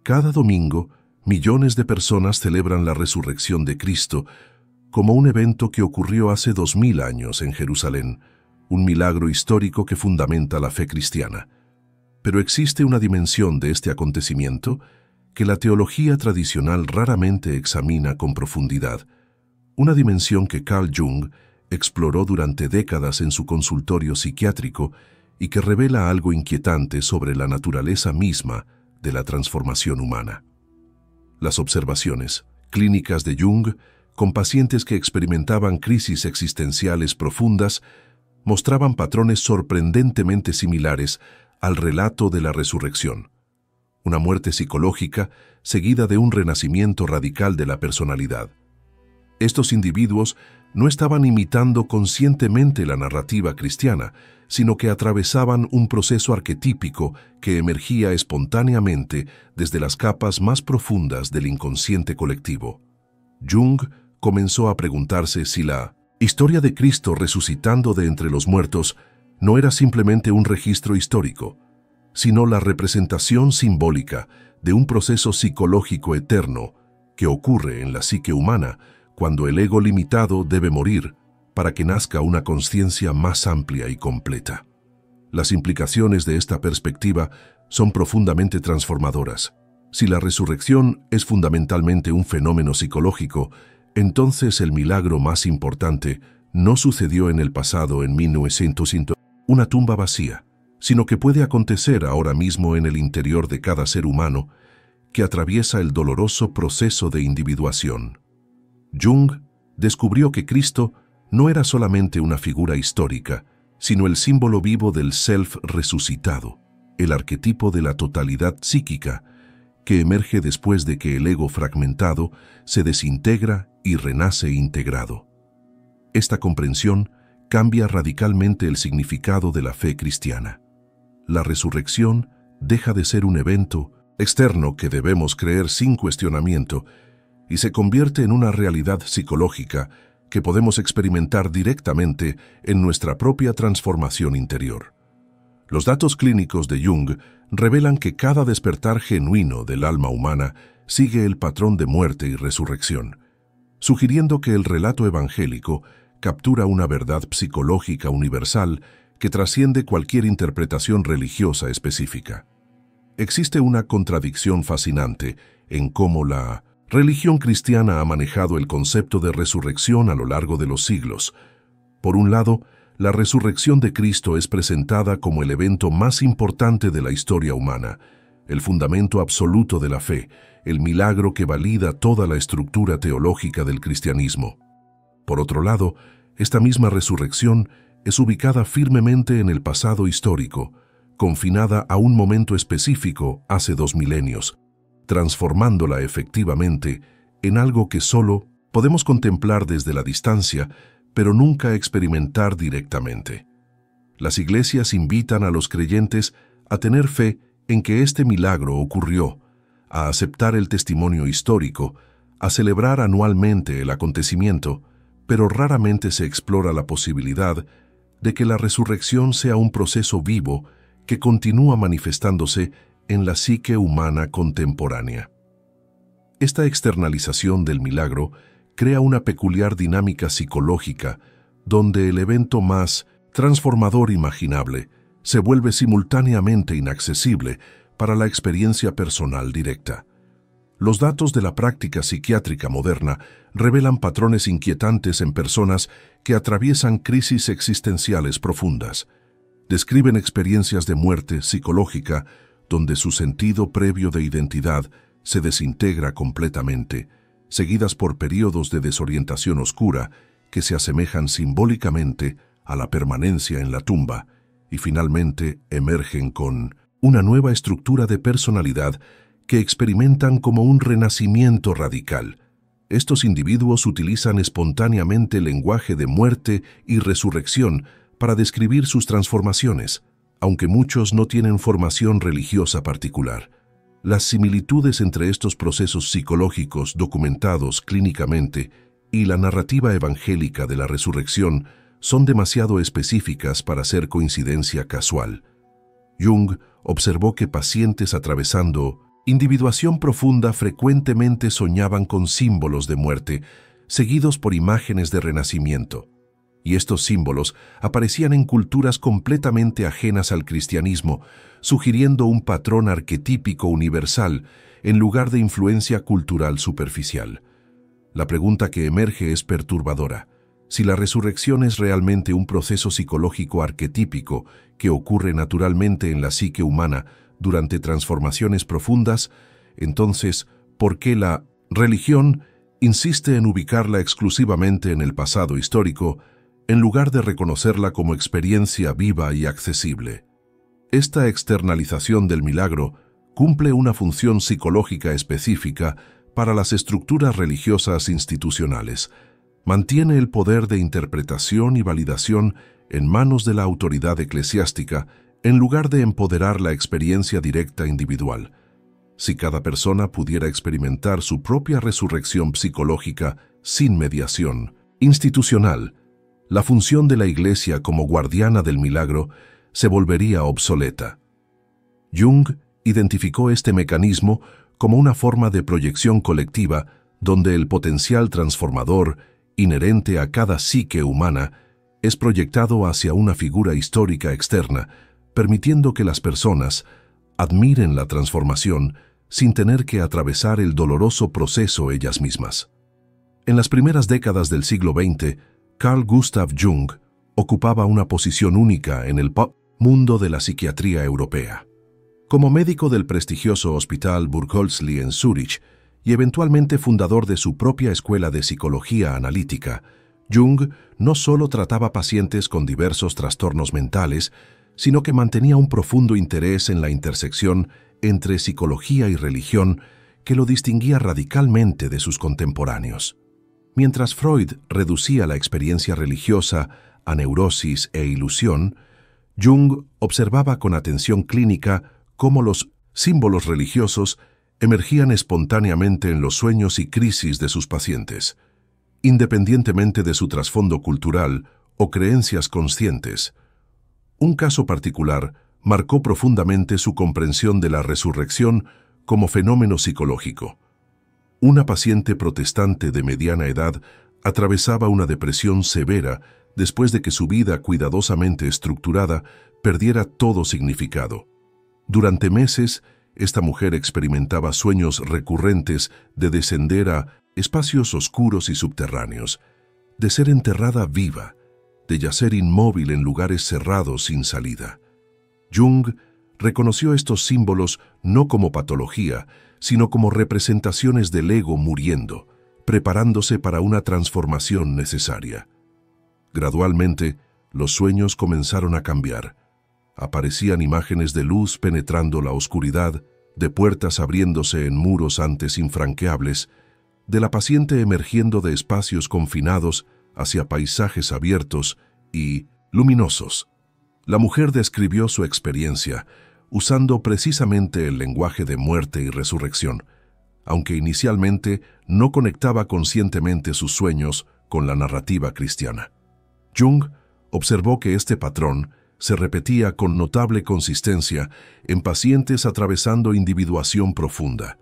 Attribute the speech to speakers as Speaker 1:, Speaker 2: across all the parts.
Speaker 1: Cada domingo, millones de personas celebran la resurrección de Cristo como un evento que ocurrió hace 2000 años en Jerusalén, un milagro histórico que fundamenta la fe cristiana. Pero existe una dimensión de este acontecimiento que la teología tradicional raramente examina con profundidad, una dimensión que Carl Jung exploró durante décadas en su consultorio psiquiátrico y que revela algo inquietante sobre la naturaleza misma de la transformación humana. Las observaciones clínicas de Jung con pacientes que experimentaban crisis existenciales profundas mostraban patrones sorprendentemente similares al relato de la resurrección. Una muerte psicológica seguida de un renacimiento radical de la personalidad. Estos individuos no estaban imitando conscientemente la narrativa cristiana, sino que atravesaban un proceso arquetípico que emergía espontáneamente desde las capas más profundas del inconsciente colectivo. Jung comenzó a preguntarse si la historia de Cristo resucitando de entre los muertos no era simplemente un registro histórico, sino la representación simbólica de un proceso psicológico eterno que ocurre en la psique humana cuando el ego limitado debe morir para que nazca una conciencia más amplia y completa. Las implicaciones de esta perspectiva son profundamente transformadoras. Si la resurrección es fundamentalmente un fenómeno psicológico, entonces el milagro más importante no sucedió en el pasado en 1900, una tumba vacía, sino que puede acontecer ahora mismo en el interior de cada ser humano que atraviesa el doloroso proceso de individuación. Jung descubrió que Cristo no era solamente una figura histórica, sino el símbolo vivo del self resucitado, el arquetipo de la totalidad psíquica que emerge después de que el ego fragmentado se desintegra y renace integrado. Esta comprensión cambia radicalmente el significado de la fe cristiana. La resurrección deja de ser un evento externo que debemos creer sin cuestionamiento y se convierte en una realidad psicológica que podemos experimentar directamente en nuestra propia transformación interior. Los datos clínicos de Jung revelan que cada despertar genuino del alma humana sigue el patrón de muerte y resurrección, sugiriendo que el relato evangélico captura una verdad psicológica universal que trasciende cualquier interpretación religiosa específica. Existe una contradicción fascinante en cómo la religión cristiana ha manejado el concepto de resurrección a lo largo de los siglos. Por un lado, la resurrección de Cristo es presentada como el evento más importante de la historia humana, el fundamento absoluto de la fe, el milagro que valida toda la estructura teológica del cristianismo. Por otro lado, esta misma resurrección es ubicada firmemente en el pasado histórico, confinada a un momento específico hace 2 milenios, transformándola efectivamente en algo que solo podemos contemplar desde la distancia, pero nunca experimentar directamente. Las iglesias invitan a los creyentes a tener fe en que este milagro ocurrió, a aceptar el testimonio histórico, a celebrar anualmente el acontecimiento, pero raramente se explora la posibilidad de que la resurrección sea un proceso vivo que continúa manifestándose en la psique humana contemporánea. Esta externalización del milagro crea una peculiar dinámica psicológica donde el evento más transformador imaginable se vuelve simultáneamente inaccesible para la experiencia personal directa. Los datos de la práctica psiquiátrica moderna revelan patrones inquietantes en personas que atraviesan crisis existenciales profundas. Describen experiencias de muerte psicológica donde su sentido previo de identidad se desintegra completamente, seguidas por periodos de desorientación oscura que se asemejan simbólicamente a la permanencia en la tumba y finalmente emergen con una nueva estructura de personalidad que experimentan como un renacimiento radical. Estos individuos utilizan espontáneamente el lenguaje de muerte y resurrección para describir sus transformaciones, aunque muchos no tienen formación religiosa particular. Las similitudes entre estos procesos psicológicos documentados clínicamente y la narrativa evangélica de la resurrección son demasiado específicas para ser coincidencia casual. Jung observó que pacientes atravesando Individuación profunda frecuentemente soñaban con símbolos de muerte, seguidos por imágenes de renacimiento. Y estos símbolos aparecían en culturas completamente ajenas al cristianismo, sugiriendo un patrón arquetípico universal en lugar de influencia cultural superficial. La pregunta que emerge es perturbadora. Si la resurrección es realmente un proceso psicológico arquetípico que ocurre naturalmente en la psique humana durante transformaciones profundas, entonces, ¿por qué la religión insiste en ubicarla exclusivamente en el pasado histórico, en lugar de reconocerla como experiencia viva y accesible? Esta externalización del milagro cumple una función psicológica específica para las estructuras religiosas institucionales. Mantiene el poder de interpretación y validación en manos de la autoridad eclesiástica, en lugar de empoderar la experiencia directa individual. Si cada persona pudiera experimentar su propia resurrección psicológica sin mediación institucional, la función de la Iglesia como guardiana del milagro se volvería obsoleta. Jung identificó este mecanismo como una forma de proyección colectiva donde el potencial transformador inherente a cada psique humana es proyectado hacia una figura histórica externa, permitiendo que las personas admiren la transformación sin tener que atravesar el doloroso proceso ellas mismas. En las primeras décadas del siglo XX, Carl Gustav Jung ocupaba una posición única en el mundo de la psiquiatría europea. Como médico del prestigioso Hospital Burghölzli en Zúrich y eventualmente fundador de su propia escuela de psicología analítica, Jung no solo trataba pacientes con diversos trastornos mentales, sino que mantenía un profundo interés en la intersección entre psicología y religión que lo distinguía radicalmente de sus contemporáneos. Mientras Freud reducía la experiencia religiosa a neurosis e ilusión, Jung observaba con atención clínica cómo los símbolos religiosos emergían espontáneamente en los sueños y crisis de sus pacientes, independientemente de su trasfondo cultural o creencias conscientes. Un caso particular marcó profundamente su comprensión de la resurrección como fenómeno psicológico. Una paciente protestante de mediana edad atravesaba una depresión severa después de que su vida cuidadosamente estructurada perdiera todo significado. Durante meses, esta mujer experimentaba sueños recurrentes de descender a espacios oscuros y subterráneos, de ser enterrada viva, de yacer inmóvil en lugares cerrados sin salida. Jung reconoció estos símbolos no como patología, sino como representaciones del ego muriendo, preparándose para una transformación necesaria. Gradualmente, los sueños comenzaron a cambiar. Aparecían imágenes de luz penetrando la oscuridad, de puertas abriéndose en muros antes infranqueables, de la paciente emergiendo de espacios confinados hacia paisajes abiertos y luminosos. La mujer describió su experiencia usando precisamente el lenguaje de muerte y resurrección, aunque inicialmente no conectaba conscientemente sus sueños con la narrativa cristiana. Jung observó que este patrón se repetía con notable consistencia en pacientes atravesando individuación profunda.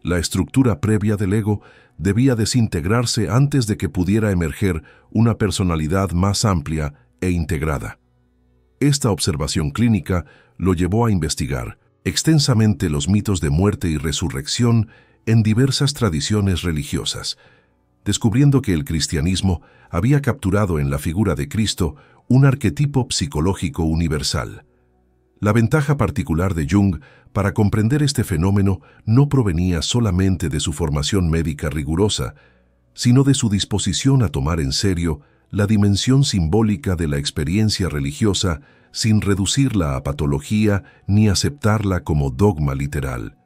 Speaker 1: La estructura previa del ego debía desintegrarse antes de que pudiera emerger una personalidad más amplia e integrada. Esta observación clínica lo llevó a investigar extensamente los mitos de muerte y resurrección en diversas tradiciones religiosas, descubriendo que el cristianismo había capturado en la figura de Cristo un arquetipo psicológico universal. La ventaja particular de Jung para comprender este fenómeno no provenía solamente de su formación médica rigurosa, sino de su disposición a tomar en serio la dimensión simbólica de la experiencia religiosa sin reducirla a patología ni aceptarla como dogma literal.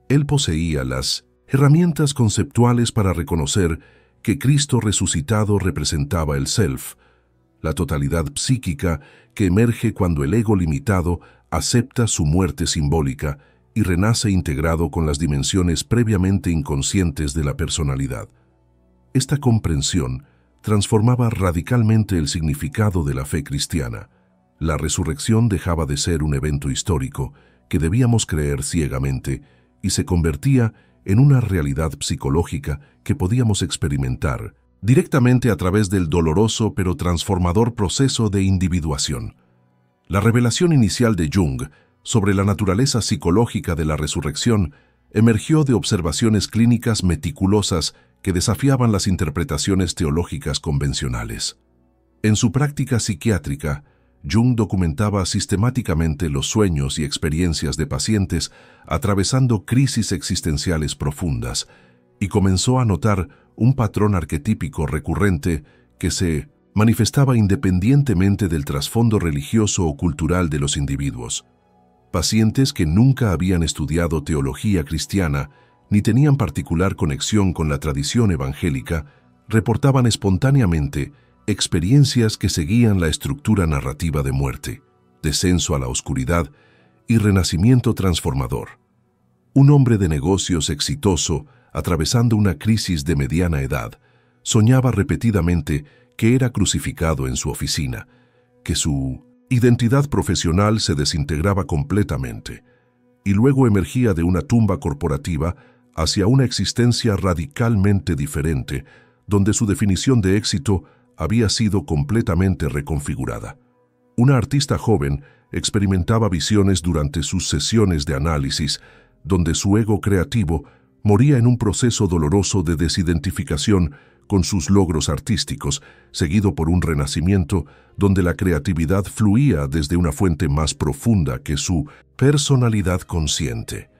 Speaker 1: Él poseía las herramientas conceptuales para reconocer que Cristo resucitado representaba el self, la totalidad psíquica que emerge cuando el ego limitado acepta su muerte simbólica y renace integrado con las dimensiones previamente inconscientes de la personalidad. Esta comprensión transformaba radicalmente el significado de la fe cristiana. La resurrección dejaba de ser un evento histórico que debíamos creer ciegamente y se convertía en una realidad psicológica que podíamos experimentar directamente a través del doloroso pero transformador proceso de individuación. La revelación inicial de Jung sobre la naturaleza psicológica de la resurrección emergió de observaciones clínicas meticulosas que desafiaban las interpretaciones teológicas convencionales. En su práctica psiquiátrica, Jung documentaba sistemáticamente los sueños y experiencias de pacientes atravesando crisis existenciales profundas y comenzó a notar un patrón arquetípico recurrente que se manifestaba independientemente del trasfondo religioso o cultural de los individuos. Pacientes que nunca habían estudiado teología cristiana ni tenían particular conexión con la tradición evangélica reportaban espontáneamente experiencias que seguían la estructura narrativa de muerte, descenso a la oscuridad y renacimiento transformador. Un hombre de negocios exitoso, atravesando una crisis de mediana edad, soñaba repetidamente que era crucificado en su oficina, que su identidad profesional se desintegraba completamente, y luego emergía de una tumba corporativa hacia una existencia radicalmente diferente, donde su definición de éxito había sido completamente reconfigurada. Una artista joven experimentaba visiones durante sus sesiones de análisis, donde su ego creativo moría en un proceso doloroso de desidentificación con sus logros artísticos, seguido por un renacimiento donde la creatividad fluía desde una fuente más profunda que su personalidad consciente.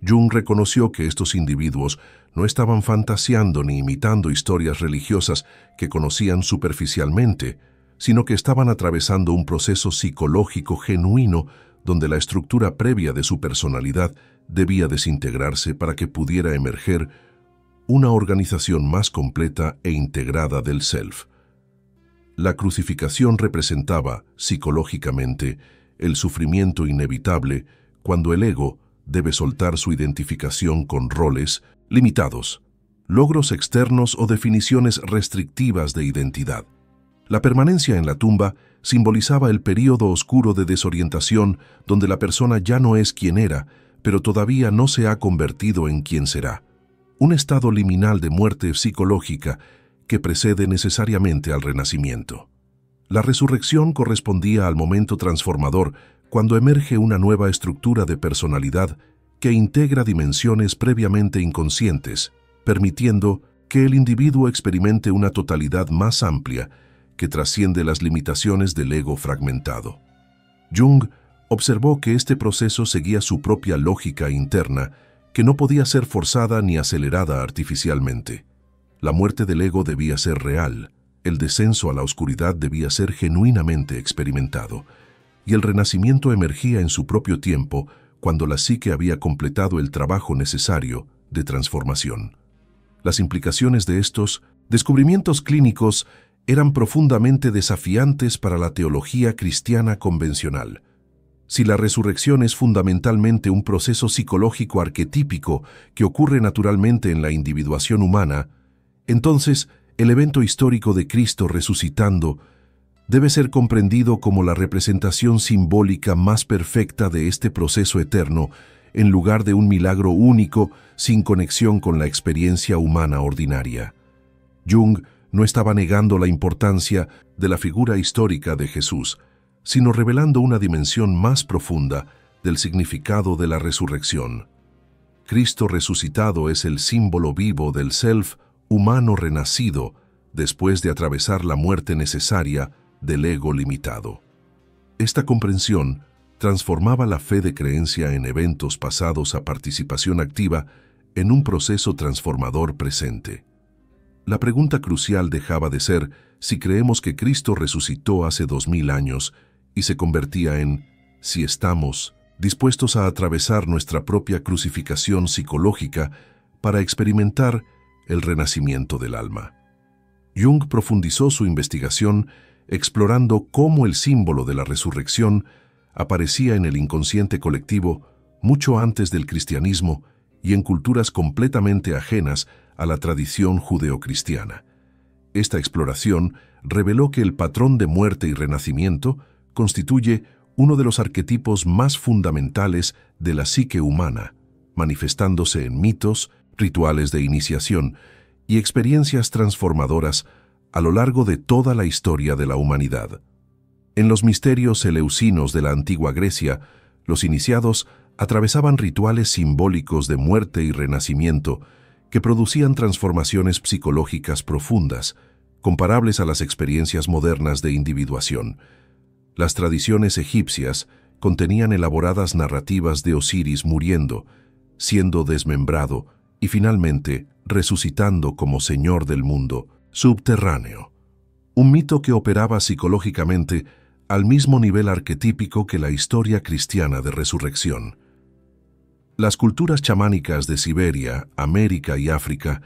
Speaker 1: Jung reconoció que estos individuos no estaban fantaseando ni imitando historias religiosas que conocían superficialmente, sino que estaban atravesando un proceso psicológico genuino donde la estructura previa de su personalidad debía desintegrarse para que pudiera emerger una organización más completa e integrada del self. La crucificación representaba, psicológicamente, el sufrimiento inevitable cuando el ego debe soltar su identificación con roles limitados, logros externos o definiciones restrictivas de identidad. La permanencia en la tumba simbolizaba el período oscuro de desorientación donde la persona ya no es quien era, pero todavía no se ha convertido en quien será. Un estado liminal de muerte psicológica que precede necesariamente al renacimiento. La resurrección correspondía al momento transformador cuando emerge una nueva estructura de personalidad que integra dimensiones previamente inconscientes, permitiendo que el individuo experimente una totalidad más amplia que trasciende las limitaciones del ego fragmentado. Jung observó que este proceso seguía su propia lógica interna, que no podía ser forzada ni acelerada artificialmente. La muerte del ego debía ser real, el descenso a la oscuridad debía ser genuinamente experimentado, y el renacimiento emergía en su propio tiempo cuando la psique había completado el trabajo necesario de transformación. Las implicaciones de estos descubrimientos clínicos eran profundamente desafiantes para la teología cristiana convencional. Si la resurrección es fundamentalmente un proceso psicológico arquetípico que ocurre naturalmente en la individuación humana, entonces el evento histórico de Cristo resucitando debe ser comprendido como la representación simbólica más perfecta de este proceso eterno, en lugar de un milagro único sin conexión con la experiencia humana ordinaria. Jung no estaba negando la importancia de la figura histórica de Jesús, sino revelando una dimensión más profunda del significado de la resurrección. Cristo resucitado es el símbolo vivo del self humano renacido después de atravesar la muerte necesaria del ego limitado. Esta comprensión transformaba la fe de creencia en eventos pasados a participación activa en un proceso transformador presente. La pregunta crucial dejaba de ser si creemos que Cristo resucitó hace 2000 años y se convertía en si estamos dispuestos a atravesar nuestra propia crucificación psicológica para experimentar el renacimiento del alma. Jung profundizó su investigación explorando cómo el símbolo de la resurrección aparecía en el inconsciente colectivo mucho antes del cristianismo y en culturas completamente ajenas a la tradición judeocristiana. Esta exploración reveló que el patrón de muerte y renacimiento constituye uno de los arquetipos más fundamentales de la psique humana, manifestándose en mitos, rituales de iniciación y experiencias transformadoras a lo largo de toda la historia de la humanidad. En los misterios eleusinos de la antigua Grecia, los iniciados atravesaban rituales simbólicos de muerte y renacimiento que producían transformaciones psicológicas profundas, comparables a las experiencias modernas de individuación. Las tradiciones egipcias contenían elaboradas narrativas de Osiris muriendo, siendo desmembrado y finalmente resucitando como señor del mundo subterráneo. Un mito que operaba psicológicamente al mismo nivel arquetípico que la historia cristiana de resurrección. Las culturas chamánicas de Siberia, América y África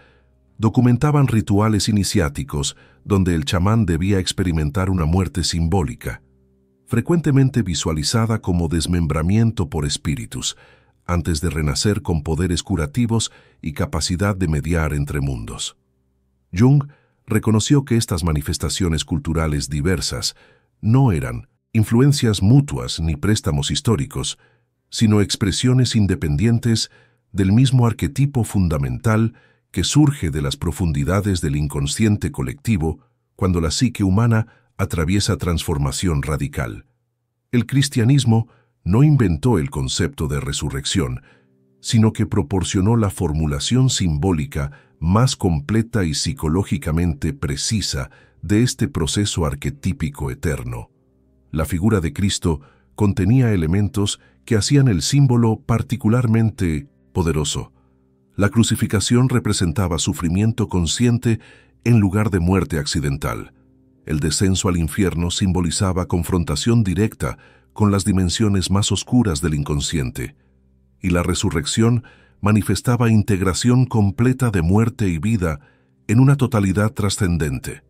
Speaker 1: documentaban rituales iniciáticos donde el chamán debía experimentar una muerte simbólica, frecuentemente visualizada como desmembramiento por espíritus, antes de renacer con poderes curativos y capacidad de mediar entre mundos. Jung reconoció que estas manifestaciones culturales diversas no eran influencias mutuas ni préstamos históricos, sino expresiones independientes del mismo arquetipo fundamental que surge de las profundidades del inconsciente colectivo cuando la psique humana atraviesa transformación radical. El cristianismo no inventó el concepto de resurrección, sino que proporcionó la formulación simbólica más completa y psicológicamente precisa de este proceso arquetípico eterno. La figura de Cristo contenía elementos que hacían el símbolo particularmente poderoso. La crucifixión representaba sufrimiento consciente en lugar de muerte accidental. El descenso al infierno simbolizaba confrontación directa con las dimensiones más oscuras del inconsciente, y la resurrección manifestaba integración completa de muerte y vida en una totalidad trascendente.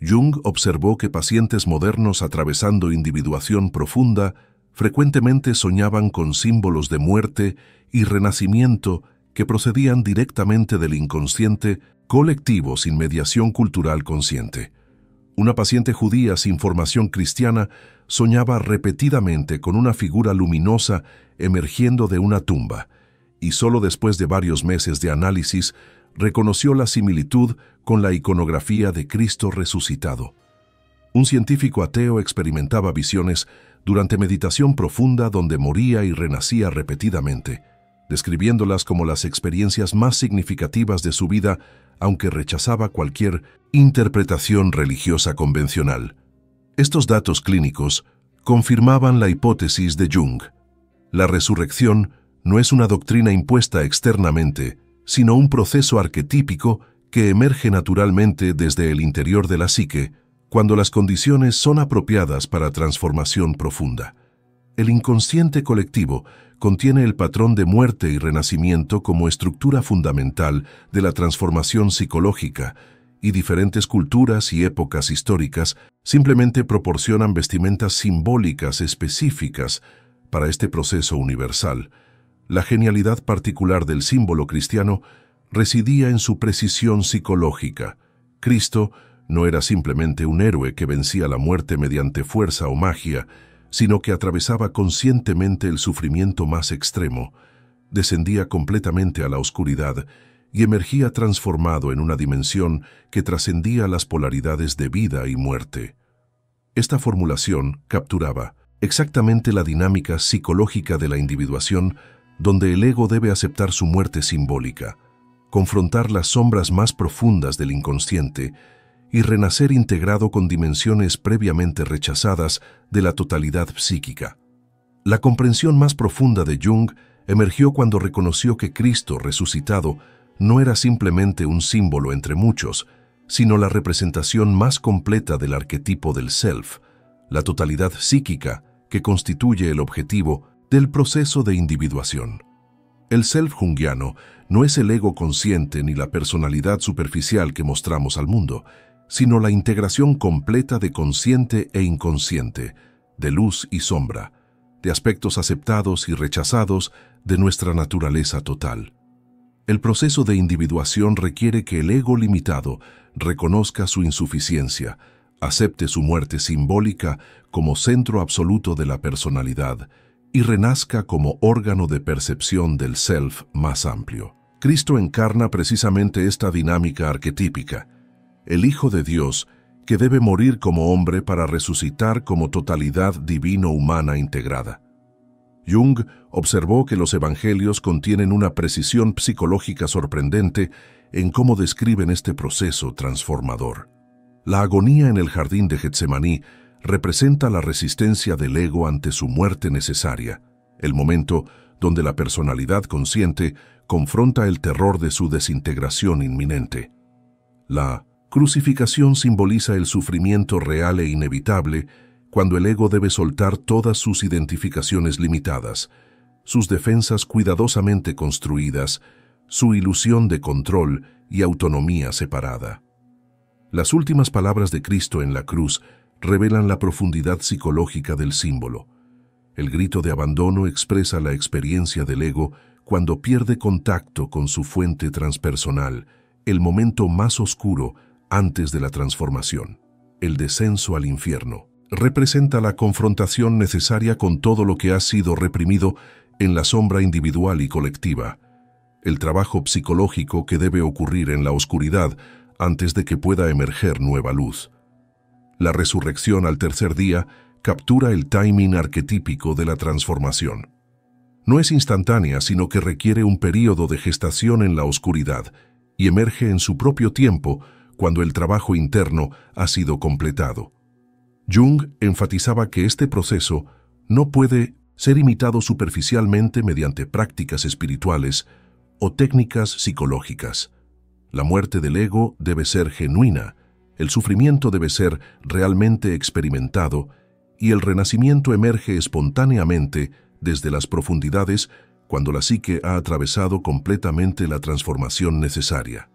Speaker 1: Jung observó que pacientes modernos atravesando individuación profunda frecuentemente soñaban con símbolos de muerte y renacimiento que procedían directamente del inconsciente colectivo sin mediación cultural consciente. Una paciente judía sin formación cristiana soñaba repetidamente con una figura luminosa emergiendo de una tumba, y solo después de varios meses de análisis reconoció la similitud con la iconografía de Cristo resucitado. Un científico ateo experimentaba visiones durante meditación profunda donde moría y renacía repetidamente, describiéndolas como las experiencias más significativas de su vida, aunque rechazaba cualquier interpretación religiosa convencional. Estos datos clínicos confirmaban la hipótesis de Jung. La resurrección no es una doctrina impuesta externamente, sino un proceso arquetípico que emerge naturalmente desde el interior de la psique cuando las condiciones son apropiadas para transformación profunda. El inconsciente colectivo contiene el patrón de muerte y renacimiento como estructura fundamental de la transformación psicológica, y diferentes culturas y épocas históricas simplemente proporcionan vestimentas simbólicas específicas para este proceso universal. La genialidad particular del símbolo cristiano residía en su precisión psicológica. Cristo no era simplemente un héroe que vencía la muerte mediante fuerza o magia, sino que atravesaba conscientemente el sufrimiento más extremo, descendía completamente a la oscuridad y emergía transformado en una dimensión que trascendía las polaridades de vida y muerte. Esta formulación capturaba exactamente la dinámica psicológica de la individuación, donde el ego debe aceptar su muerte simbólica, confrontar las sombras más profundas del inconsciente y renacer integrado con dimensiones previamente rechazadas de la totalidad psíquica. La comprensión más profunda de Jung emergió cuando reconoció que Cristo resucitado no era simplemente un símbolo entre muchos, sino la representación más completa del arquetipo del self, la totalidad psíquica que constituye el objetivo del proceso de individuación. El self junguiano no es el ego consciente ni la personalidad superficial que mostramos al mundo, sino la integración completa de consciente e inconsciente, de luz y sombra, de aspectos aceptados y rechazados de nuestra naturaleza total. El proceso de individuación requiere que el ego limitado reconozca su insuficiencia, acepte su muerte simbólica como centro absoluto de la personalidad y renazca como órgano de percepción del self más amplio. Cristo encarna precisamente esta dinámica arquetípica, el Hijo de Dios que debe morir como hombre para resucitar como totalidad divino-humana integrada. Jung observó que los evangelios contienen una precisión psicológica sorprendente en cómo describen este proceso transformador. La agonía en el jardín de Getsemaní representa la resistencia del ego ante su muerte necesaria, el momento donde la personalidad consciente confronta el terror de su desintegración inminente. La crucificación simboliza el sufrimiento real e inevitable cuando el ego debe soltar todas sus identificaciones limitadas, sus defensas cuidadosamente construidas, su ilusión de control y autonomía separada. Las últimas palabras de Cristo en la cruz revelan la profundidad psicológica del símbolo. El grito de abandono expresa la experiencia del ego cuando pierde contacto con su fuente transpersonal, el momento más oscuro antes de la transformación. El descenso al infierno representa la confrontación necesaria con todo lo que ha sido reprimido en la sombra individual y colectiva, el trabajo psicológico que debe ocurrir en la oscuridad antes de que pueda emerger nueva luz. La resurrección al tercer día captura el timing arquetípico de la transformación. No es instantánea, sino que requiere un período de gestación en la oscuridad y emerge en su propio tiempo cuando el trabajo interno ha sido completado. Jung enfatizaba que este proceso no puede ser imitado superficialmente mediante prácticas espirituales o técnicas psicológicas. La muerte del ego debe ser genuina, el sufrimiento debe ser realmente experimentado y el renacimiento emerge espontáneamente desde las profundidades cuando la psique ha atravesado completamente la transformación necesaria.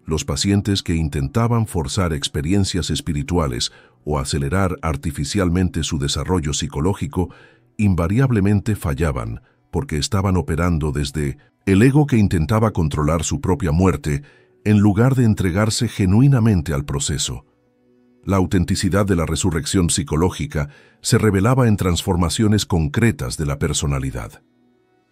Speaker 1: Los pacientes que intentaban forzar experiencias espirituales o acelerar artificialmente su desarrollo psicológico invariablemente fallaban porque estaban operando desde el ego que intentaba controlar su propia muerte en lugar de entregarse genuinamente al proceso. La autenticidad de la resurrección psicológica se revelaba en transformaciones concretas de la personalidad.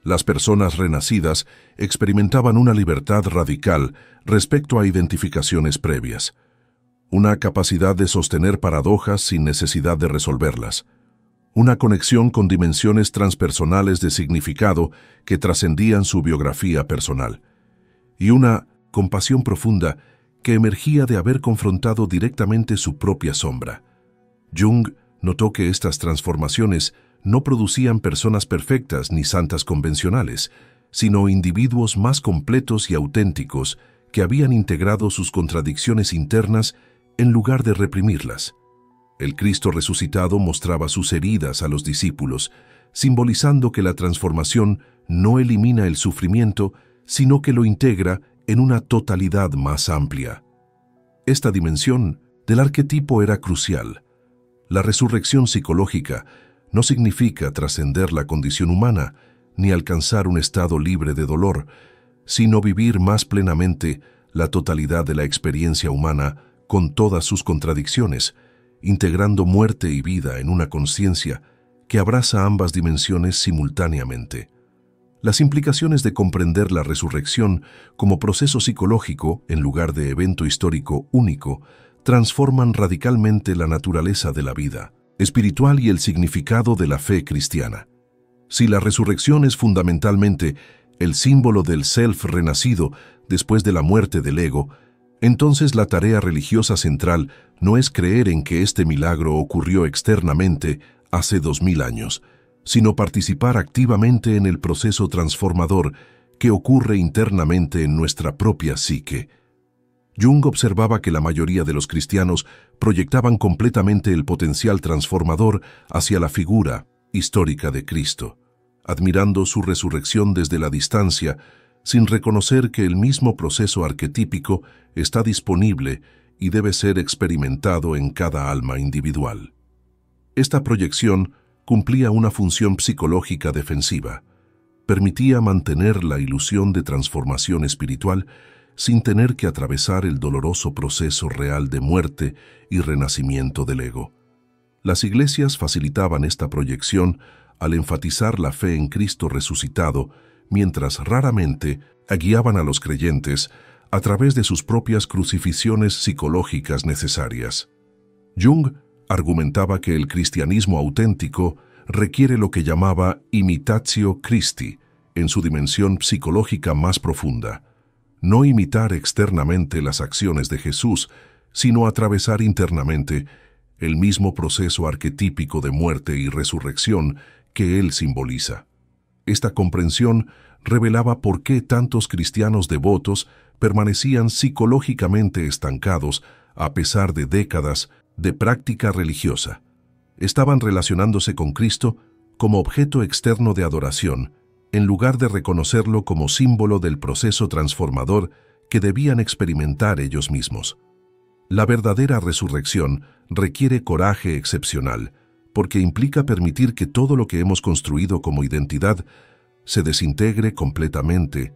Speaker 1: Las personas renacidas experimentaban una libertad radical respecto a identificaciones previas, una capacidad de sostener paradojas sin necesidad de resolverlas, una conexión con dimensiones transpersonales de significado que trascendían su biografía personal, y una compasión profunda que emergía de haber confrontado directamente su propia sombra. Jung notó que estas transformaciones no producían personas perfectas ni santas convencionales, sino individuos más completos y auténticos que habían integrado sus contradicciones internas en lugar de reprimirlas. El Cristo resucitado mostraba sus heridas a los discípulos, simbolizando que la transformación no elimina el sufrimiento, sino que lo integra en una totalidad más amplia. Esta dimensión del arquetipo era crucial. La resurrección psicológica no significa trascender la condición humana ni alcanzar un estado libre de dolor, sino vivir más plenamente la totalidad de la experiencia humana con todas sus contradicciones, integrando muerte y vida en una conciencia que abraza ambas dimensiones simultáneamente. Las implicaciones de comprender la resurrección como proceso psicológico en lugar de evento histórico único transforman radicalmente la naturaleza de la vida espiritual y el significado de la fe cristiana. Si la resurrección es fundamentalmente el símbolo del self renacido después de la muerte del ego, entonces la tarea religiosa central no es creer en que este milagro ocurrió externamente hace 2000 años, sino participar activamente en el proceso transformador que ocurre internamente en nuestra propia psique. Jung observaba que la mayoría de los cristianos proyectaban completamente el potencial transformador hacia la figura histórica de Cristo, admirando su resurrección desde la distancia, sin reconocer que el mismo proceso arquetípico está disponible y debe ser experimentado en cada alma individual. Esta proyección cumplía una función psicológica defensiva. Permitía mantener la ilusión de transformación espiritual sin tener que atravesar el doloroso proceso real de muerte y renacimiento del ego. Las iglesias facilitaban esta proyección al enfatizar la fe en Cristo resucitado, mientras raramente guiaban a los creyentes a través de sus propias crucifixiones psicológicas necesarias. Jung argumentaba que el cristianismo auténtico requiere lo que llamaba imitatio Christi en su dimensión psicológica más profunda. No imitar externamente las acciones de Jesús, sino atravesar internamente el mismo proceso arquetípico de muerte y resurrección que él simboliza. Esta comprensión revelaba por qué tantos cristianos devotos permanecían psicológicamente estancados a pesar de décadas de práctica religiosa. Estaban relacionándose con Cristo como objeto externo de adoración, en lugar de reconocerlo como símbolo del proceso transformador que debían experimentar ellos mismos. La verdadera resurrección requiere coraje excepcional, porque implica permitir que todo lo que hemos construido como identidad se desintegre completamente,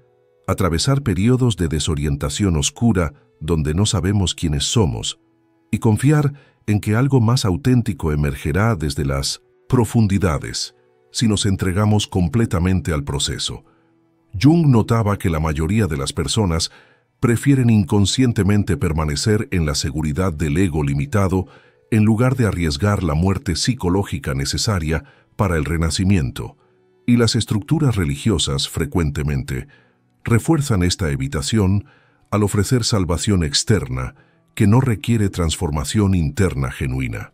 Speaker 1: atravesar periodos de desorientación oscura donde no sabemos quiénes somos, y confiar en que algo más auténtico emergerá desde las profundidades si nos entregamos completamente al proceso. Jung notaba que la mayoría de las personas prefieren inconscientemente permanecer en la seguridad del ego limitado en lugar de arriesgar la muerte psicológica necesaria para el renacimiento, y las estructuras religiosas frecuentemente refuerzan esta evitación al ofrecer salvación externa que no requiere transformación interna genuina.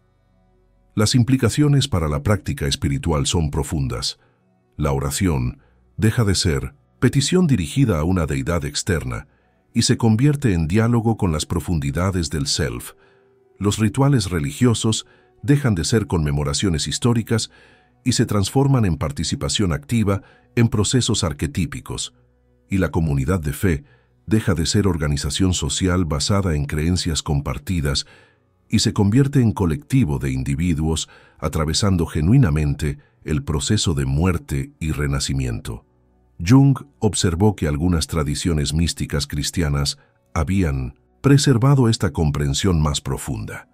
Speaker 1: Las implicaciones para la práctica espiritual son profundas. La oración deja de ser petición dirigida a una deidad externa y se convierte en diálogo con las profundidades del self. Los rituales religiosos dejan de ser conmemoraciones históricas y se transforman en participación activa en procesos arquetípicos, y la comunidad de fe deja de ser organización social basada en creencias compartidas y se convierte en colectivo de individuos atravesando genuinamente el proceso de muerte y renacimiento. Jung observó que algunas tradiciones místicas cristianas habían preservado esta comprensión más profunda.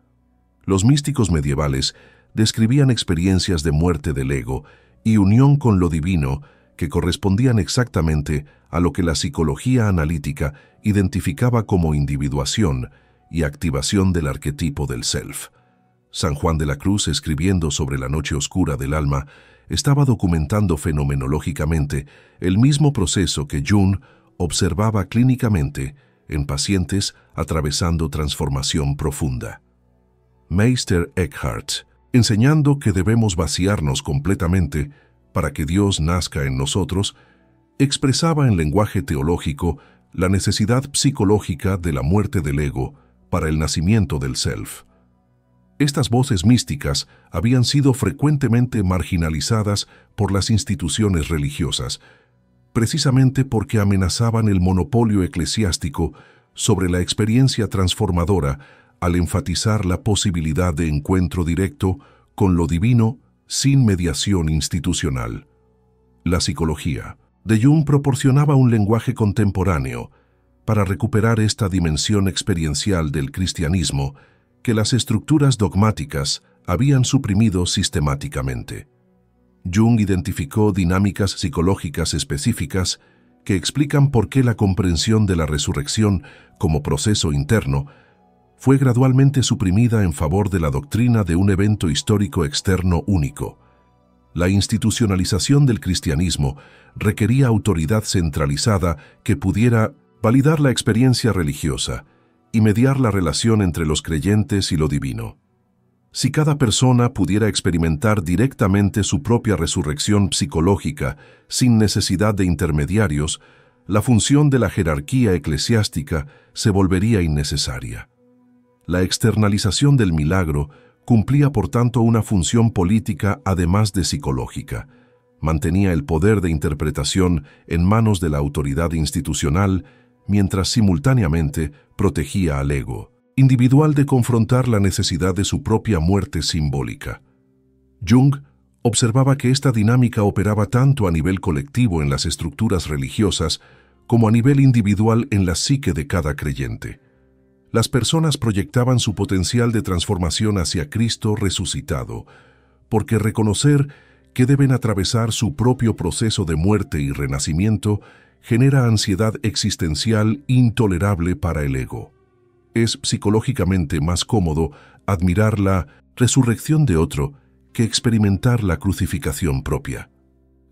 Speaker 1: Los místicos medievales describían experiencias de muerte del ego y unión con lo divino que correspondían exactamente a lo que la psicología analítica identificaba como individuación y activación del arquetipo del self. San Juan de la Cruz, escribiendo sobre la noche oscura del alma, estaba documentando fenomenológicamente el mismo proceso que Jung observaba clínicamente en pacientes atravesando transformación profunda. Meister Eckhart, enseñando que debemos vaciarnos completamente para que Dios nazca en nosotros, expresaba en lenguaje teológico la necesidad psicológica de la muerte del ego para el nacimiento del self. Estas voces místicas habían sido frecuentemente marginalizadas por las instituciones religiosas, precisamente porque amenazaban el monopolio eclesiástico sobre la experiencia transformadora al enfatizar la posibilidad de encuentro directo con lo divino sin mediación institucional. La psicología de Jung proporcionaba un lenguaje contemporáneo para recuperar esta dimensión experiencial del cristianismo que las estructuras dogmáticas habían suprimido sistemáticamente. Jung identificó dinámicas psicológicas específicas que explican por qué la comprensión de la resurrección como proceso interno fue gradualmente suprimida en favor de la doctrina de un evento histórico externo único. La institucionalización del cristianismo requería autoridad centralizada que pudiera validar la experiencia religiosa y mediar la relación entre los creyentes y lo divino. Si cada persona pudiera experimentar directamente su propia resurrección psicológica sin necesidad de intermediarios, la función de la jerarquía eclesiástica se volvería innecesaria. La externalización del milagro cumplía por tanto una función política además de psicológica. Mantenía el poder de interpretación en manos de la autoridad institucional, mientras simultáneamente protegía al ego individual de confrontar la necesidad de su propia muerte simbólica. Jung observaba que esta dinámica operaba tanto a nivel colectivo en las estructuras religiosas como a nivel individual en la psique de cada creyente. Las personas proyectaban su potencial de transformación hacia Cristo resucitado, porque reconocer que deben atravesar su propio proceso de muerte y renacimiento, genera ansiedad existencial intolerable para el ego. Es psicológicamente más cómodo admirar la resurrección de otro que experimentar la crucificación propia.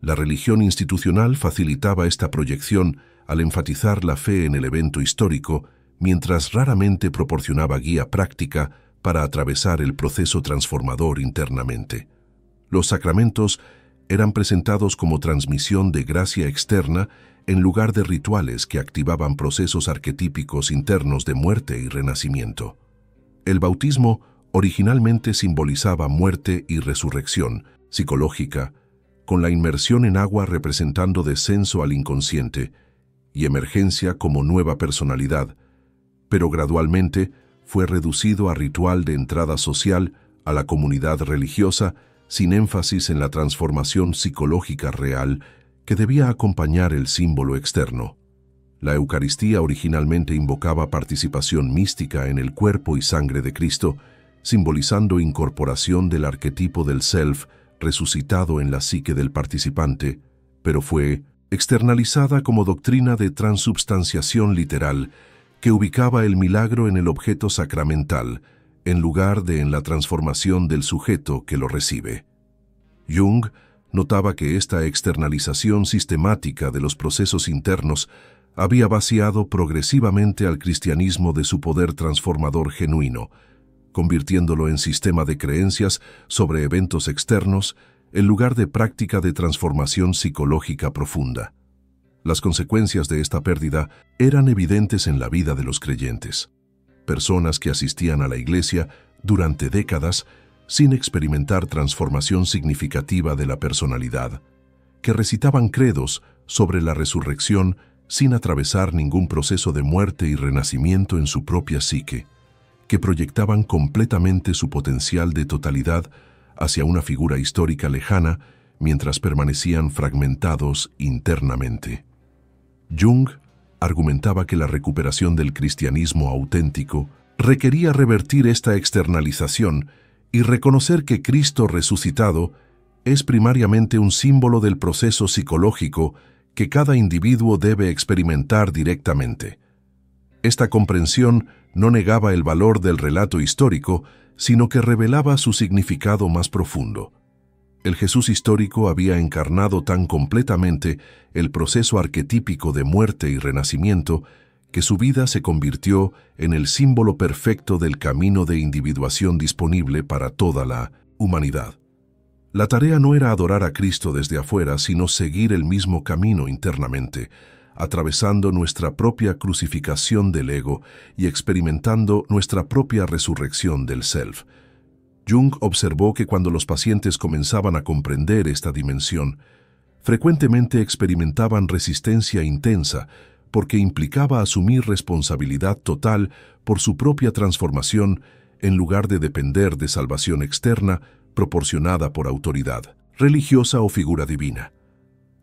Speaker 1: La religión institucional facilitaba esta proyección al enfatizar la fe en el evento histórico, mientras raramente proporcionaba guía práctica para atravesar el proceso transformador internamente. Los sacramentos eran presentados como transmisión de gracia externa en lugar de rituales que activaban procesos arquetípicos internos de muerte y renacimiento. El bautismo originalmente simbolizaba muerte y resurrección psicológica, con la inmersión en agua representando descenso al inconsciente y emergencia como nueva personalidad, pero gradualmente fue reducido a ritual de entrada social a la comunidad religiosa, sin énfasis en la transformación psicológica real que debía acompañar el símbolo externo. La Eucaristía originalmente invocaba participación mística en el cuerpo y sangre de Cristo, simbolizando incorporación del arquetipo del self resucitado en la psique del participante, pero fue externalizada como doctrina de transubstanciación literal que ubicaba el milagro en el objeto sacramental, en lugar de en la transformación del sujeto que lo recibe. Jung notaba que esta externalización sistemática de los procesos internos había vaciado progresivamente al cristianismo de su poder transformador genuino, convirtiéndolo en sistema de creencias sobre eventos externos en lugar de práctica de transformación psicológica profunda. Las consecuencias de esta pérdida eran evidentes en la vida de los creyentes. Personas que asistían a la iglesia durante décadas sin experimentar transformación significativa de la personalidad, que recitaban credos sobre la resurrección sin atravesar ningún proceso de muerte y renacimiento en su propia psique, que proyectaban completamente su potencial de totalidad hacia una figura histórica lejana mientras permanecían fragmentados internamente. Jung argumentaba que la recuperación del cristianismo auténtico requería revertir esta externalización y reconocer que Cristo resucitado es primariamente un símbolo del proceso psicológico que cada individuo debe experimentar directamente. Esta comprensión no negaba el valor del relato histórico, sino que revelaba su significado más profundo. El Jesús histórico había encarnado tan completamente el proceso arquetípico de muerte y renacimiento que su vida se convirtió en el símbolo perfecto del camino de individuación disponible para toda la humanidad. La tarea no era adorar a Cristo desde afuera, sino seguir el mismo camino internamente, atravesando nuestra propia crucificación del ego y experimentando nuestra propia resurrección del self. Jung observó que cuando los pacientes comenzaban a comprender esta dimensión, frecuentemente experimentaban resistencia intensa porque implicaba asumir responsabilidad total por su propia transformación en lugar de depender de salvación externa proporcionada por autoridad, religiosa o figura divina.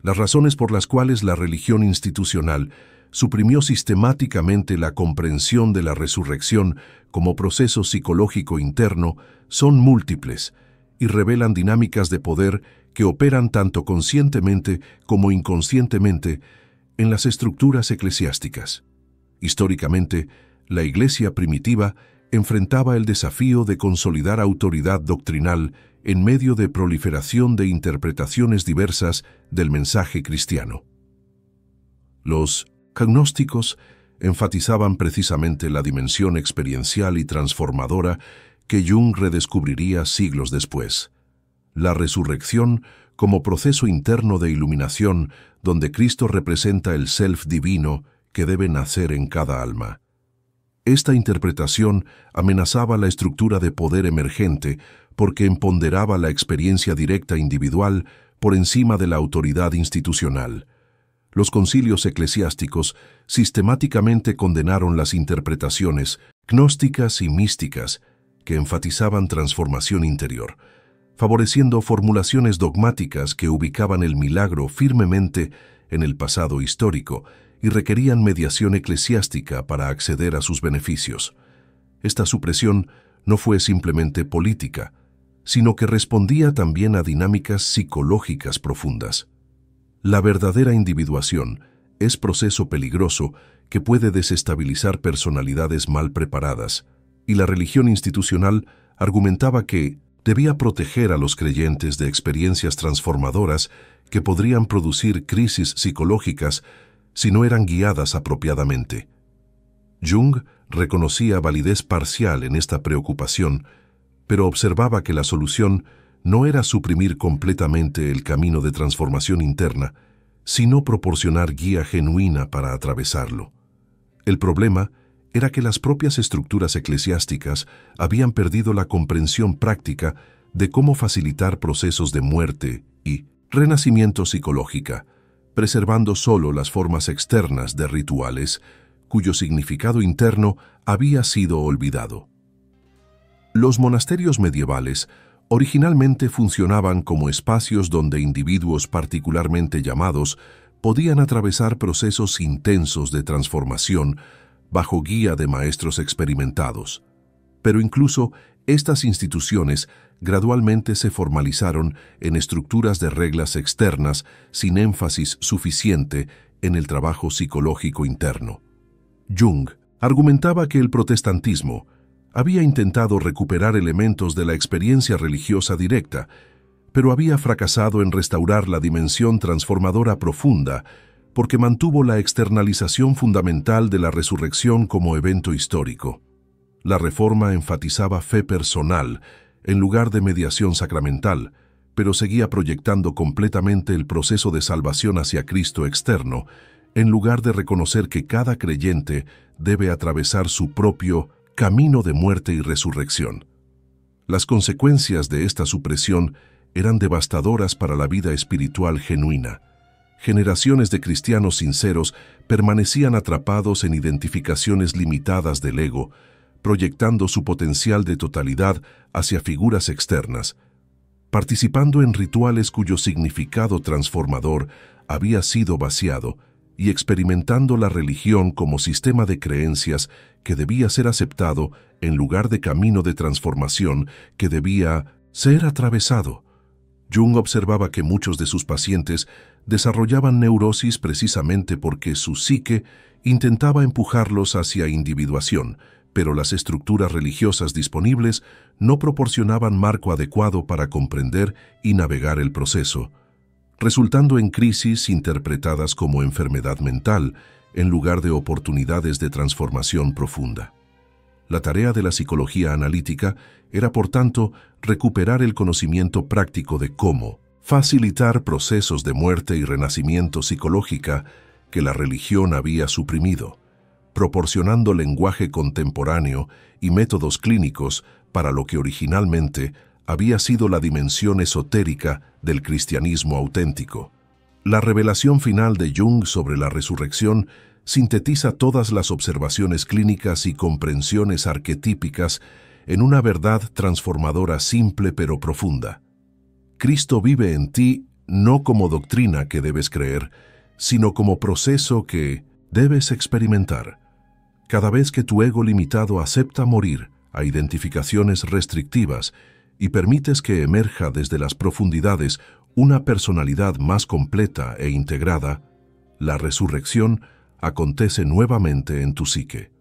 Speaker 1: Las razones por las cuales la religión institucional suprimió sistemáticamente la comprensión de la resurrección como proceso psicológico interno son múltiples y revelan dinámicas de poder que operan tanto conscientemente como inconscientemente en las estructuras eclesiásticas. Históricamente, la Iglesia primitiva enfrentaba el desafío de consolidar autoridad doctrinal en medio de proliferación de interpretaciones diversas del mensaje cristiano. Los gnósticos enfatizaban precisamente la dimensión experiencial y transformadora que Jung redescubriría siglos después. La resurrección como proceso interno de iluminación donde Cristo representa el self divino que debe nacer en cada alma. Esta interpretación amenazaba la estructura de poder emergente porque empoderaba la experiencia directa individual por encima de la autoridad institucional. Los concilios eclesiásticos sistemáticamente condenaron las interpretaciones gnósticas y místicas que enfatizaban transformación interior, favoreciendo formulaciones dogmáticas que ubicaban el milagro firmemente en el pasado histórico y requerían mediación eclesiástica para acceder a sus beneficios. Esta supresión no fue simplemente política, sino que respondía también a dinámicas psicológicas profundas. La verdadera individuación es proceso peligroso que puede desestabilizar personalidades mal preparadas, y la religión institucional argumentaba que debía proteger a los creyentes de experiencias transformadoras que podrían producir crisis psicológicas si no eran guiadas apropiadamente. Jung reconocía validez parcial en esta preocupación, pero observaba que la solución no era suprimir completamente el camino de transformación interna, sino proporcionar guía genuina para atravesarlo. El problema era que las propias estructuras eclesiásticas habían perdido la comprensión práctica de cómo facilitar procesos de muerte y renacimiento psicológica, preservando solo las formas externas de rituales cuyo significado interno había sido olvidado. Los monasterios medievales originalmente funcionaban como espacios donde individuos particularmente llamados podían atravesar procesos intensos de transformación bajo guía de maestros experimentados. Pero incluso estas instituciones gradualmente se formalizaron en estructuras de reglas externas sin énfasis suficiente en el trabajo psicológico interno. Jung argumentaba que el protestantismo había intentado recuperar elementos de la experiencia religiosa directa, pero había fracasado en restaurar la dimensión transformadora profunda porque mantuvo la externalización fundamental de la resurrección como evento histórico. La Reforma enfatizaba fe personal en lugar de mediación sacramental, pero seguía proyectando completamente el proceso de salvación hacia Cristo externo, en lugar de reconocer que cada creyente debe atravesar su propio camino de muerte y resurrección. Las consecuencias de esta supresión eran devastadoras para la vida espiritual genuina. Generaciones de cristianos sinceros permanecían atrapados en identificaciones limitadas del ego, proyectando su potencial de totalidad hacia figuras externas, participando en rituales cuyo significado transformador había sido vaciado y experimentando la religión como sistema de creencias que debía ser aceptado en lugar de camino de transformación que debía ser atravesado. Jung observaba que muchos de sus pacientes desarrollaban neurosis precisamente porque su psique intentaba empujarlos hacia individuación, pero las estructuras religiosas disponibles no proporcionaban marco adecuado para comprender y navegar el proceso, resultando en crisis interpretadas como enfermedad mental en lugar de oportunidades de transformación profunda. La tarea de la psicología analítica era, por tanto, recuperar el conocimiento práctico de cómo facilitar procesos de muerte y renacimiento psicológica que la religión había suprimido, proporcionando lenguaje contemporáneo y métodos clínicos para lo que originalmente había sido la dimensión esotérica del cristianismo auténtico. La revelación final de Jung sobre la resurrección sintetiza todas las observaciones clínicas y comprensiones arquetípicas en una verdad transformadora simple pero profunda. Cristo vive en ti no como doctrina que debes creer, sino como proceso que debes experimentar. Cada vez que tu ego limitado acepta morir a identificaciones restrictivas y permites que emerja desde las profundidades una personalidad más completa e integrada, la resurrección acontece nuevamente en tu psique.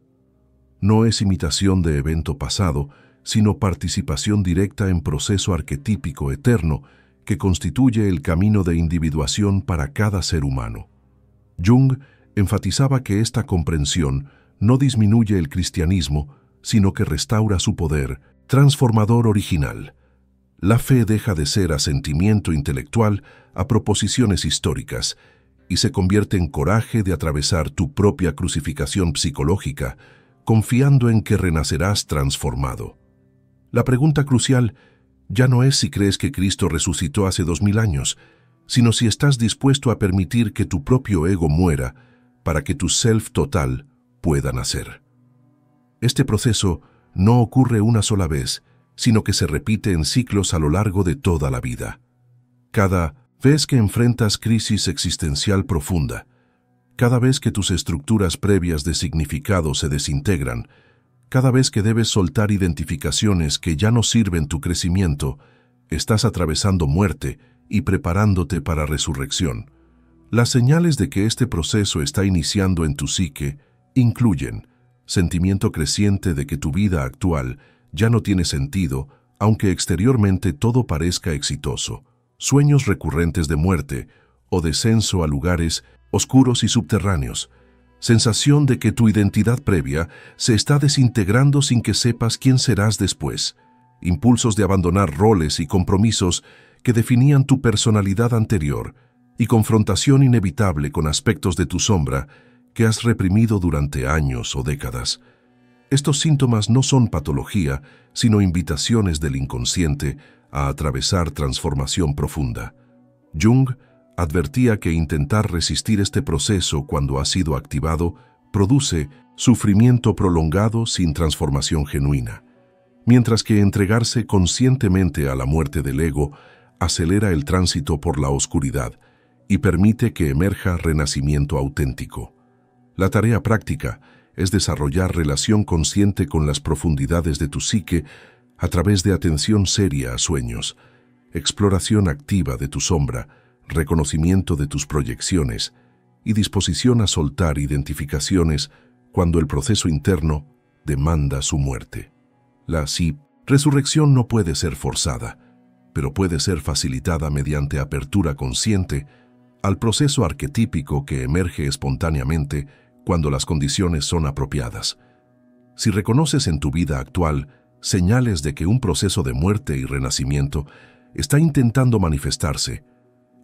Speaker 1: No es imitación de evento pasado, sino participación directa en proceso arquetípico eterno que constituye el camino de individuación para cada ser humano. Jung enfatizaba que esta comprensión no disminuye el cristianismo, sino que restaura su poder transformador original. La fe deja de ser asentimiento intelectual a proposiciones históricas y se convierte en coraje de atravesar tu propia crucificación psicológica, confiando en que renacerás transformado. La pregunta crucial ya no es si crees que Cristo resucitó hace 2000 años, sino si estás dispuesto a permitir que tu propio ego muera para que tu self total pueda nacer. Este proceso no ocurre una sola vez, sino que se repite en ciclos a lo largo de toda la vida. Cada vez que enfrentas crisis existencial profunda, cada vez que tus estructuras previas de significado se desintegran, Cada vez que debes soltar identificaciones que ya no sirven tu crecimiento, estás atravesando muerte y preparándote para resurrección. Las señales de que este proceso está iniciando en tu psique incluyen sentimiento creciente de que tu vida actual ya no tiene sentido, aunque exteriormente todo parezca exitoso, sueños recurrentes de muerte o descenso a lugares oscuros y subterráneos, sensación de que tu identidad previa se está desintegrando sin que sepas quién serás después, impulsos de abandonar roles y compromisos que definían tu personalidad anterior y confrontación inevitable con aspectos de tu sombra que has reprimido durante años o décadas. Estos síntomas no son patología, sino invitaciones del inconsciente a atravesar transformación profunda. Jung advertía que intentar resistir este proceso cuando ha sido activado produce sufrimiento prolongado sin transformación genuina, mientras que entregarse conscientemente a la muerte del ego acelera el tránsito por la oscuridad y permite que emerja renacimiento auténtico. La tarea práctica es desarrollar relación consciente con las profundidades de tu psique a través de atención seria a sueños, exploración activa de tu sombra, reconocimiento de tus proyecciones y disposición a soltar identificaciones cuando el proceso interno demanda su muerte. La resurrección no puede ser forzada, pero puede ser facilitada mediante apertura consciente al proceso arquetípico que emerge espontáneamente cuando las condiciones son apropiadas. Si reconoces en tu vida actual señales de que un proceso de muerte y renacimiento está intentando manifestarse,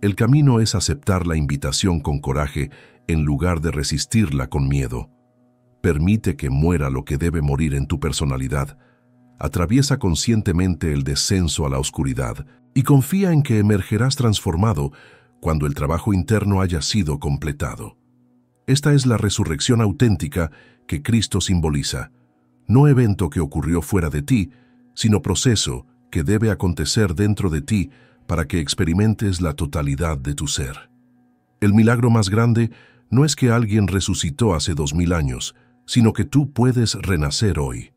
Speaker 1: el camino es aceptar la invitación con coraje en lugar de resistirla con miedo. Permite que muera lo que debe morir en tu personalidad. Atraviesa conscientemente el descenso a la oscuridad y confía en que emergerás transformado cuando el trabajo interno haya sido completado. Esta es la resurrección auténtica que Cristo simboliza, no evento que ocurrió fuera de ti, sino proceso que debe acontecer dentro de ti para que experimentes la totalidad de tu ser. El milagro más grande no es que alguien resucitó hace 2000 años, sino que tú puedes renacer hoy.